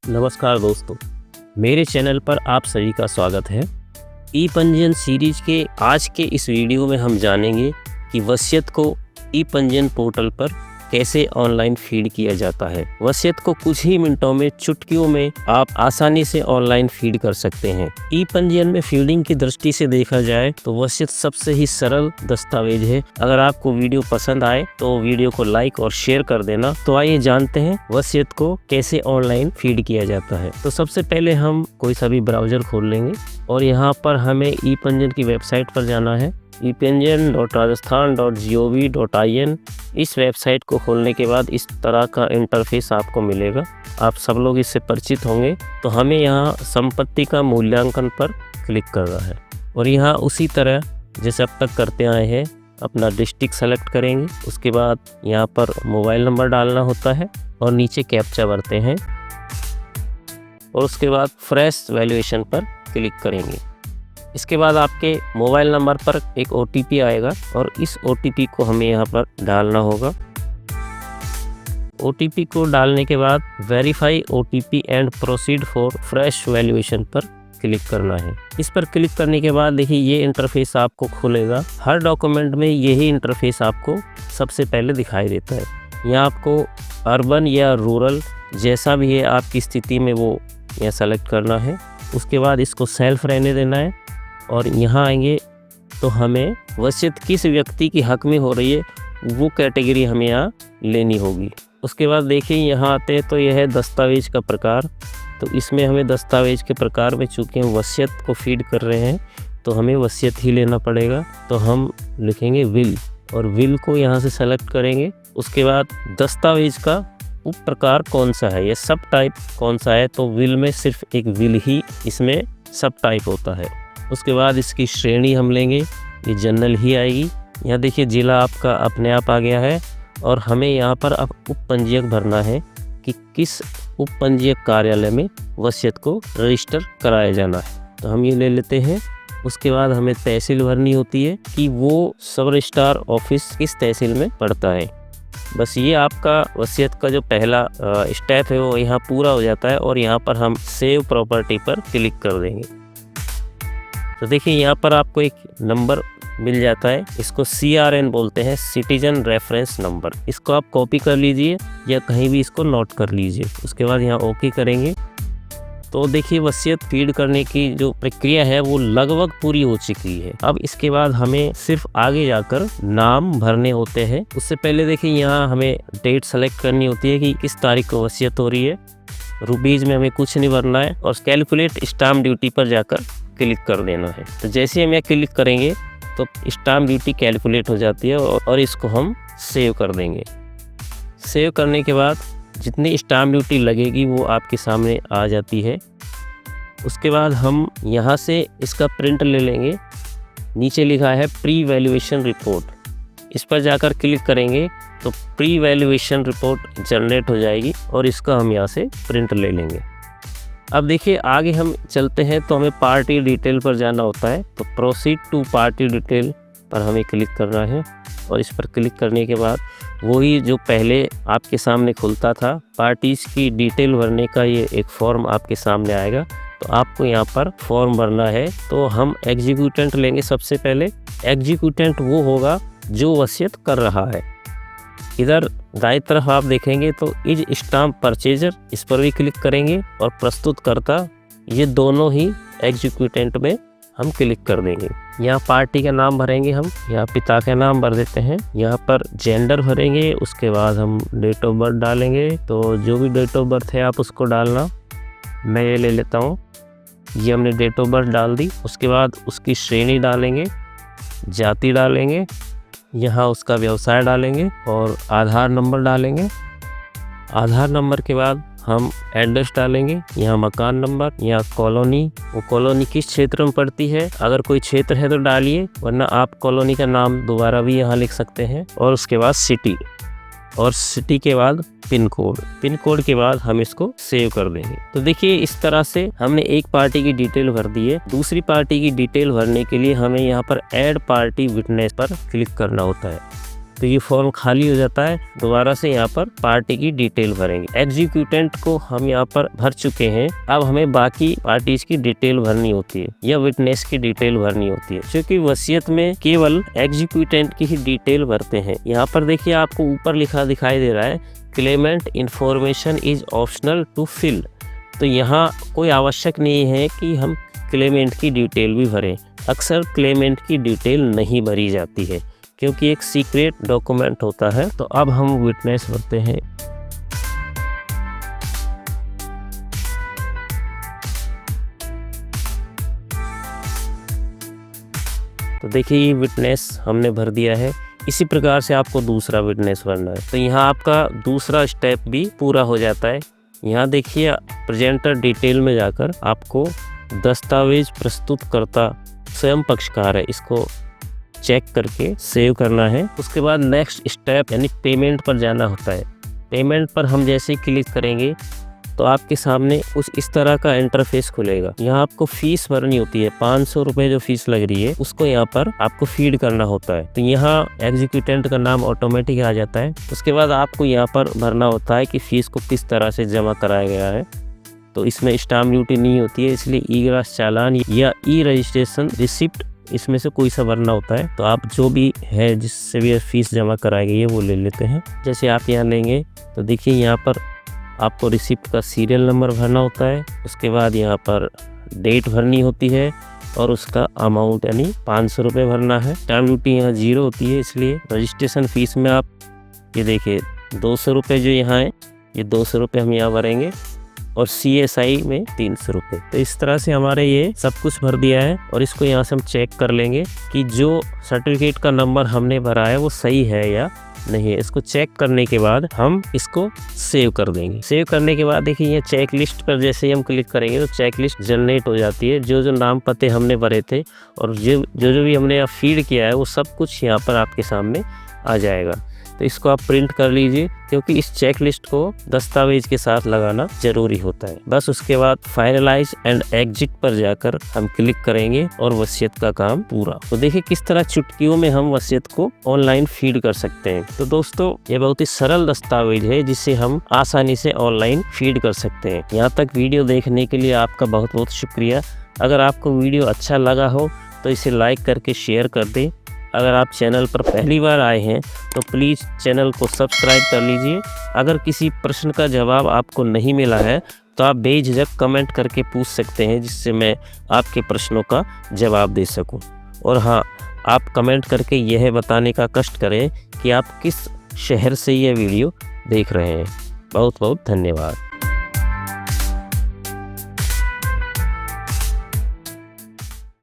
नमस्कार दोस्तों, मेरे चैनल पर आप सभी का स्वागत है। ई पंजीयन सीरीज के आज के इस वीडियो में हम जानेंगे कि वसीयत को ई पंजीयन पोर्टल पर कैसे ऑनलाइन फीड किया जाता है। वसीयत को कुछ ही मिनटों में, चुटकियों में आप आसानी से ऑनलाइन फीड कर सकते हैं। ई पंजीयन में फीडिंग की दृष्टि से देखा जाए तो वसीयत सबसे ही सरल दस्तावेज है। अगर आपको वीडियो पसंद आए तो वीडियो को लाइक और शेयर कर देना। तो आइए जानते हैं वसीयत को कैसे ऑनलाइन फीड किया जाता है। तो सबसे पहले हम कोई सा भी ब्राउजर खोल लेंगे और यहाँ पर हमें ई पंजीयन की वेबसाइट पर जाना है। epanjiyan.rajasthan.gov.in इस वेबसाइट को खोलने के बाद इस तरह का इंटरफेस आपको मिलेगा। आप सब लोग इससे परिचित होंगे। तो हमें यहाँ संपत्ति का मूल्यांकन पर क्लिक करना है और यहाँ उसी तरह जैसे अब तक करते आए हैं अपना डिस्ट्रिक्ट सेलेक्ट करेंगे। उसके बाद यहाँ पर मोबाइल नंबर डालना होता है और नीचे कैप्चा भरते हैं और उसके बाद फ्रेश वैल्यूएशन पर क्लिक करेंगे। इसके बाद आपके मोबाइल नंबर पर एक OTP आएगा और इस OTP को हमें यहाँ पर डालना होगा। OTP को डालने के बाद verify OTP and proceed for fresh valuation पर क्लिक करना है। इस पर क्लिक करने के बाद देखिए ये इंटरफेस आपको खुलेगा। हर डॉक्यूमेंट में यही इंटरफेस आपको सबसे पहले दिखाई देता है। यहाँ आपको अर्बन या रूरल जैसा भी है आपकी स्थिति में वो यहाँ सेलेक्ट करना है। उसके बाद इसको सेल्फ रहने देना है और यहाँ आएंगे तो हमें वसीयत किस व्यक्ति की हक में हो रही है वो कैटेगरी हमें यहाँ लेनी होगी। उसके बाद देखिए यहाँ आते हैं तो यह है दस्तावेज का प्रकार। तो इसमें हमें दस्तावेज के प्रकार में चूँकि हम वसीयत को फीड कर रहे हैं तो हमें वसीयत ही लेना पड़ेगा। तो हम लिखेंगे विल और विल को यहाँ से सेलेक्ट करेंगे। उसके बाद दस्तावेज का उप प्रकार कौन सा है या सब टाइप कौन सा है, तो विल में सिर्फ एक विल ही इसमें सब टाइप होता है। उसके बाद इसकी श्रेणी हम लेंगे, ये जनरल ही आएगी। यहाँ देखिए जिला आपका अपने आप आ गया है और हमें यहाँ पर अब उपपंजीयक भरना है कि किस उपपंजीयक कार्यालय में वसीयत को रजिस्टर कराया जाना है। तो हम ये ले लेते हैं। उसके बाद हमें तहसील भरनी होती है कि वो सब रजिस्ट्रार ऑफिस किस तहसील में पड़ता है। बस ये आपका वसीयत का जो पहला स्टेप है वो यहाँ पूरा हो जाता है और यहाँ पर हम सेव प्रॉपर्टी पर क्लिक कर देंगे। तो देखिए यहाँ पर आपको एक नंबर मिल जाता है, इसको CRN बोलते हैं, सिटीजन रेफरेंस नंबर। इसको आप कॉपी कर लीजिए या कहीं भी इसको नोट कर लीजिए। उसके बाद यहाँ ओके करेंगे। तो देखिए वसीयत फीड करने की जो प्रक्रिया है वो लगभग पूरी हो चुकी है। अब इसके बाद हमें सिर्फ आगे जाकर नाम भरने होते हैं। उससे पहले देखिए यहाँ हमें डेट सेलेक्ट करनी होती है कि किस तारीख को वसीयत हो रही है। रुपीज़ में हमें कुछ नहीं भरना है और कैलकुलेट स्टाम्प ड्यूटी पर जाकर क्लिक कर देना है। तो जैसे हम यहाँ क्लिक करेंगे तो स्टाम्प ड्यूटी कैलकुलेट हो जाती है और इसको हम सेव कर देंगे। सेव करने के बाद जितनी स्टाम्प ड्यूटी लगेगी वो आपके सामने आ जाती है। उसके बाद हम यहाँ से इसका प्रिंट ले लेंगे। नीचे लिखा है प्री वैल्यूएशन रिपोर्ट, इस पर जाकर क्लिक करेंगे तो प्री वैल्यूएशन रिपोर्ट जनरेट हो जाएगी और इसका हम यहाँ से प्रिंट ले लेंगे। अब देखिए आगे हम चलते हैं तो हमें पार्टी डिटेल पर जाना होता है। तो प्रोसीड टू पार्टी डिटेल पर हमें क्लिक करना है और इस पर क्लिक करने के बाद वही जो पहले आपके सामने खुलता था पार्टीज की डिटेल भरने का ये एक फॉर्म आपके सामने आएगा। तो आपको यहाँ पर फॉर्म भरना है। तो हम एग्जीक्यूटेंट लेंगे। सबसे पहले एग्जीक्यूटेंट वो होगा जो वसीयत कर रहा है। इधर दाईं तरफ आप देखेंगे तो इज स्टाम्प परचेजर, इस पर भी क्लिक करेंगे और प्रस्तुतकर्ता, ये दोनों ही एग्जीक्यूटेंट में हम क्लिक कर देंगे। यहाँ पार्टी का नाम भरेंगे, हम यहाँ पिता का नाम भर देते हैं। यहाँ पर जेंडर भरेंगे। उसके बाद हम डेट ऑफ बर्थ डालेंगे। तो जो भी डेट ऑफ बर्थ है आप उसको डालना। मैं ये ले लेता हूँ। ये हमने डेट ऑफ बर्थ डाल दी। उसके बाद उसकी श्रेणी डालेंगे, जाति डालेंगे, यहाँ उसका व्यवसाय डालेंगे और आधार नंबर डालेंगे। आधार नंबर के बाद हम एड्रेस डालेंगे, यहाँ मकान नंबर, यहाँ कॉलोनी, वो कॉलोनी किस क्षेत्र में पड़ती है, अगर कोई क्षेत्र है तो डालिए, वरना आप कॉलोनी का नाम दोबारा भी यहाँ लिख सकते हैं। और उसके बाद सिटी, और सिटी के बाद पिन कोड, पिन कोड के बाद हम इसको सेव कर देंगे। तो देखिए इस तरह से हमने एक पार्टी की डिटेल भर दी है। दूसरी पार्टी की डिटेल भरने के लिए हमें यहाँ पर ऐड पार्टी विटनेस पर क्लिक करना होता है। तो ये फॉर्म खाली हो जाता है। दोबारा से यहाँ पर पार्टी की डिटेल भरेंगे। एग्जीक्यूटेंट को हम यहाँ पर भर चुके हैं। अब हमें बाकी पार्टीज की डिटेल भरनी होती है या विटनेस की डिटेल भरनी होती है, क्योंकि वसीयत में केवल एग्जीक्यूटेंट की ही डिटेल भरते हैं। यहाँ पर देखिए आपको ऊपर लिखा दिखाई दे रहा है claimant information is optional to fill. तो यहाँ कोई आवश्यक नहीं है कि हम क्लेमेंट की डिटेल भी भरें। अक्सर क्लेमेंट की डिटेल नहीं भरी जाती है क्योंकि एक सीक्रेट डॉक्यूमेंट होता है। तो अब हम विटनेस भरते हैं। तो देखिए ये विटनेस हमने भर दिया है। इसी प्रकार से आपको दूसरा विटनेस भरना है। तो यहाँ आपका दूसरा स्टेप भी पूरा हो जाता है। यहाँ देखिए प्रेजेंटर डिटेल में जाकर आपको दस्तावेज प्रस्तुतकर्ता स्वयं पक्षकार है, इसको चेक करके सेव करना है। उसके बाद नेक्स्ट स्टेप यानी पेमेंट पर जाना होता है। पेमेंट पर हम जैसे ही क्लिक करेंगे तो आपके सामने कुछ इस तरह का इंटरफेस खुलेगा। यहाँ आपको फीस भरनी होती है। 500 रुपये जो फीस लग रही है उसको यहाँ पर आपको फीड करना होता है। तो यहाँ एग्जीक्यूटेंट का नाम ऑटोमेटिक आ जाता है। उसके बाद आपको यहाँ पर भरना होता है कि फीस को किस तरह से जमा कराया गया है। तो इसमें स्टाम्प ड्यूटी नहीं होती है, इसलिए ई ग्रास चालान या ई रजिस्ट्रेशन रिसिप्ट इसमें से कोई सा भरना होता है। तो आप जो भी है जिससे भी फीस जमा कराई गई है वो ले लेते हैं। जैसे आप यहाँ लेंगे तो देखिए यहाँ पर आपको रिसिप्ट का सीरियल नंबर भरना होता है। उसके बाद यहाँ पर डेट भरनी होती है और उसका अमाउंट यानी 500 रुपये भरना है। स्टाम्प ड्यूटी यहाँ 0 होती है, इसलिए रजिस्ट्रेशन फ़ीस में आप ये देखिए 200 रुपये जो यहाँ है, ये 200 रुपये हम यहाँ भरेंगे और CSI में 300 रुपये। तो इस तरह से हमारे ये सब कुछ भर दिया है और इसको यहाँ से हम चेक कर लेंगे कि जो सर्टिफिकेट का नंबर हमने भरा है वो सही है या नहीं है। इसको चेक करने के बाद हम इसको सेव कर देंगे। सेव करने के बाद देखिए ये चेक लिस्ट पर जैसे ही हम क्लिक करेंगे तो चेक लिस्ट जनरेट हो जाती है। जो नाम पते हमने भरे थे और जो भी हमने यहाँ फीड किया है वो सब कुछ यहाँ पर आपके सामने आ जाएगा। तो इसको आप प्रिंट कर लीजिए क्योंकि इस चेक लिस्ट को दस्तावेज के साथ लगाना जरूरी होता है। बस उसके बाद फाइनलाइज एंड एग्जिट पर जाकर हम क्लिक करेंगे और वसीयत का काम पूरा। तो देखिए किस तरह चुटकियों में हम वसीयत को ऑनलाइन फीड कर सकते हैं। तो दोस्तों ये बहुत ही सरल दस्तावेज है जिसे हम आसानी से ऑनलाइन फीड कर सकते हैं। यहाँ तक वीडियो देखने के लिए आपका बहुत बहुत शुक्रिया। अगर आपको वीडियो अच्छा लगा हो तो इसे लाइक करके शेयर कर दें। अगर आप चैनल पर पहली बार आए हैं तो प्लीज़ चैनल को सब्सक्राइब कर लीजिए। अगर किसी प्रश्न का जवाब आपको नहीं मिला है तो आप बेझिझक कमेंट करके पूछ सकते हैं, जिससे मैं आपके प्रश्नों का जवाब दे सकूं। और हाँ, आप कमेंट करके यह बताने का कष्ट करें कि आप किस शहर से यह वीडियो देख रहे हैं। बहुत बहुत धन्यवाद।